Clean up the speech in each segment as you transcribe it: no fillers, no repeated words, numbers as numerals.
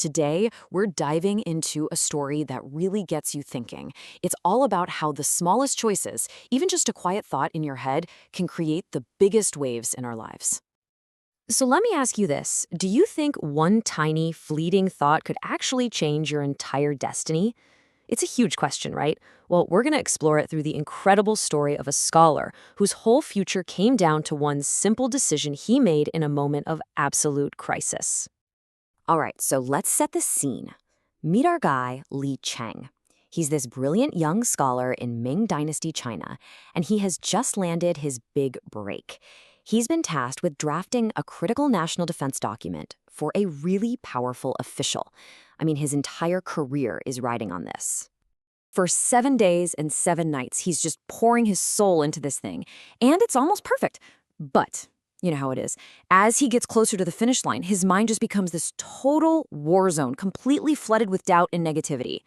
Today, we're diving into a story that really gets you thinking. It's all about how the smallest choices, even just a quiet thought in your head, can create the biggest waves in our lives. So let me ask you this. Do you think one tiny, fleeting thought could actually change your entire destiny? It's a huge question, right? Well, we're going to explore it through the incredible story of a scholar whose whole future came down to one simple decision he made in a moment of absolute crisis. All right, so let's set the scene. Meet our guy, Li Cheng. He's this brilliant young scholar in Ming Dynasty China, and he has just landed his big break. He's been tasked with drafting a critical national defense document for a really powerful official. I mean, his entire career is riding on this. For 7 days and 7 nights, he's just pouring his soul into this thing, and it's almost perfect. But you know how it is. As he gets closer to the finish line, his mind just becomes this total war zone, completely flooded with doubt and negativity.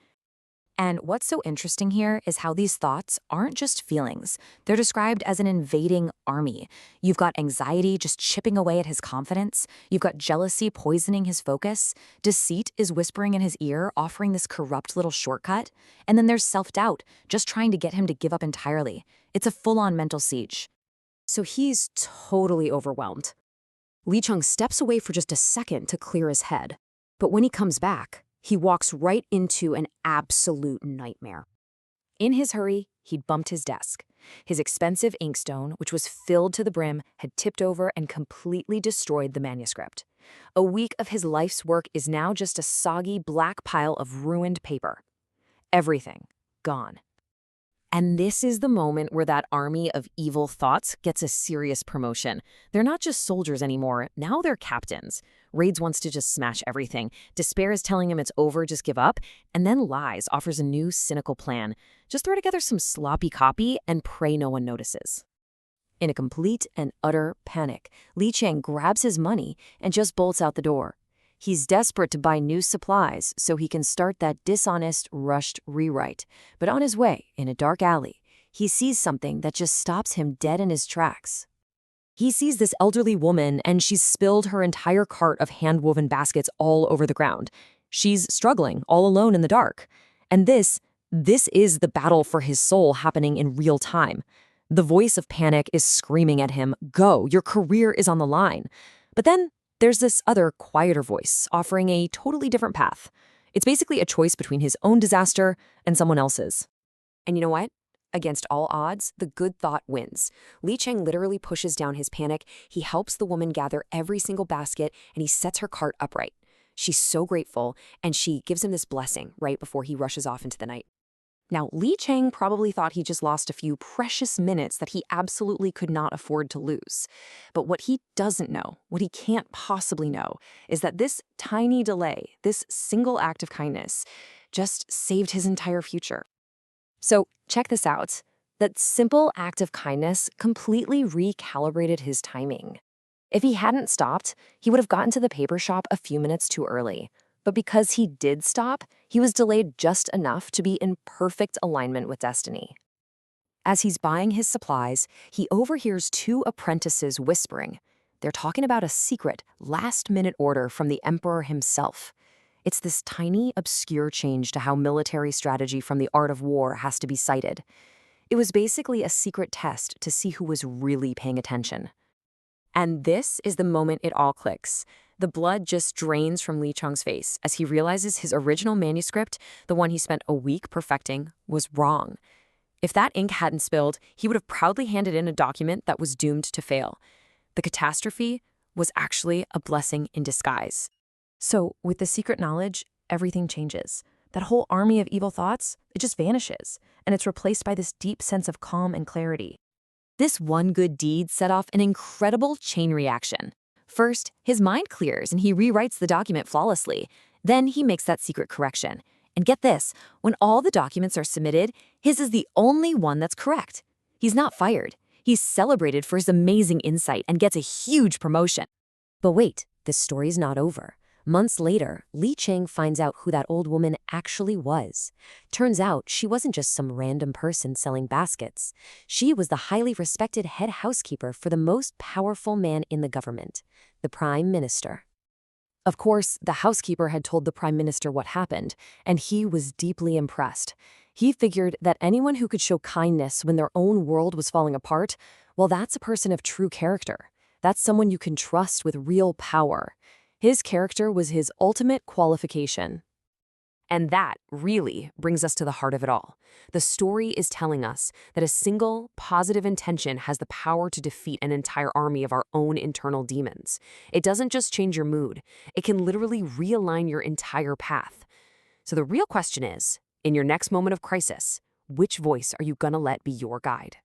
And what's so interesting here is how these thoughts aren't just feelings. They're described as an invading army. You've got anxiety just chipping away at his confidence. You've got jealousy poisoning his focus. Deceit is whispering in his ear, offering this corrupt little shortcut. And then there's self-doubt, just trying to get him to give up entirely. It's a full-on mental siege. So he's totally overwhelmed. Li Cheng steps away for just a second to clear his head. But when he comes back, he walks right into an absolute nightmare. In his hurry, he'd bumped his desk. His expensive inkstone, which was filled to the brim, had tipped over and completely destroyed the manuscript. A week of his life's work is now just a soggy black pile of ruined paper. Everything gone. And this is the moment where that army of evil thoughts gets a serious promotion. They're not just soldiers anymore, now they're captains. Raids wants to just smash everything. Despair is telling him it's over, just give up. And then Lies offers a new cynical plan. Just throw together some sloppy copy and pray no one notices. In a complete and utter panic, Li Cheng grabs his money and just bolts out the door. He's desperate to buy new supplies so he can start that dishonest, rushed rewrite. But on his way, in a dark alley, he sees something that just stops him dead in his tracks. He sees this elderly woman, and she's spilled her entire cart of hand-woven baskets all over the ground. She's struggling, all alone in the dark. And this is the battle for his soul happening in real time. The voice of panic is screaming at him, "Go, your career is on the line." But then there's this other, quieter voice offering a totally different path. It's basically a choice between his own disaster and someone else's. And you know what? Against all odds, the good thought wins. Li Cheng literally pushes down his panic. He helps the woman gather every single basket, and he sets her cart upright. She's so grateful, and she gives him this blessing right before he rushes off into the night. Now, Li Cheng probably thought he just lost a few precious minutes that he absolutely could not afford to lose. But what he doesn't know, what he can't possibly know, is that this tiny delay, this single act of kindness, just saved his entire future. So check this out. That simple act of kindness completely recalibrated his timing. If he hadn't stopped, he would have gotten to the paper shop a few minutes too early. But because he did stop, he was delayed just enough to be in perfect alignment with destiny. As he's buying his supplies, he overhears two apprentices whispering. They're talking about a secret, last-minute order from the emperor himself. It's this tiny, obscure change to how military strategy from the art of war has to be cited. It was basically a secret test to see who was really paying attention. And this is the moment it all clicks. The blood just drains from Li Cheng's face as he realizes his original manuscript, the one he spent a week perfecting, was wrong. If that ink hadn't spilled, he would have proudly handed in a document that was doomed to fail. The catastrophe was actually a blessing in disguise. So, with the secret knowledge, everything changes. That whole army of evil thoughts, it just vanishes, and it's replaced by this deep sense of calm and clarity. This one good deed set off an incredible chain reaction. First, his mind clears and he rewrites the document flawlessly. Then he makes that secret correction. And get this, when all the documents are submitted, his is the only one that's correct. He's not fired. He's celebrated for his amazing insight and gets a huge promotion. But wait, this story's not over. Months later, Li Cheng finds out who that old woman actually was. Turns out she wasn't just some random person selling baskets. She was the highly respected head housekeeper for the most powerful man in the government, the Prime Minister. Of course, the housekeeper had told the prime minister what happened, and he was deeply impressed. He figured that anyone who could show kindness when their own world was falling apart, well, that's a person of true character. That's someone you can trust with real power. His character was his ultimate qualification. And that really brings us to the heart of it all. The story is telling us that a single positive intention has the power to defeat an entire army of our own internal demons. It doesn't just change your mood, it can literally realign your entire path. So the real question is, in your next moment of crisis, which voice are you gonna let be your guide?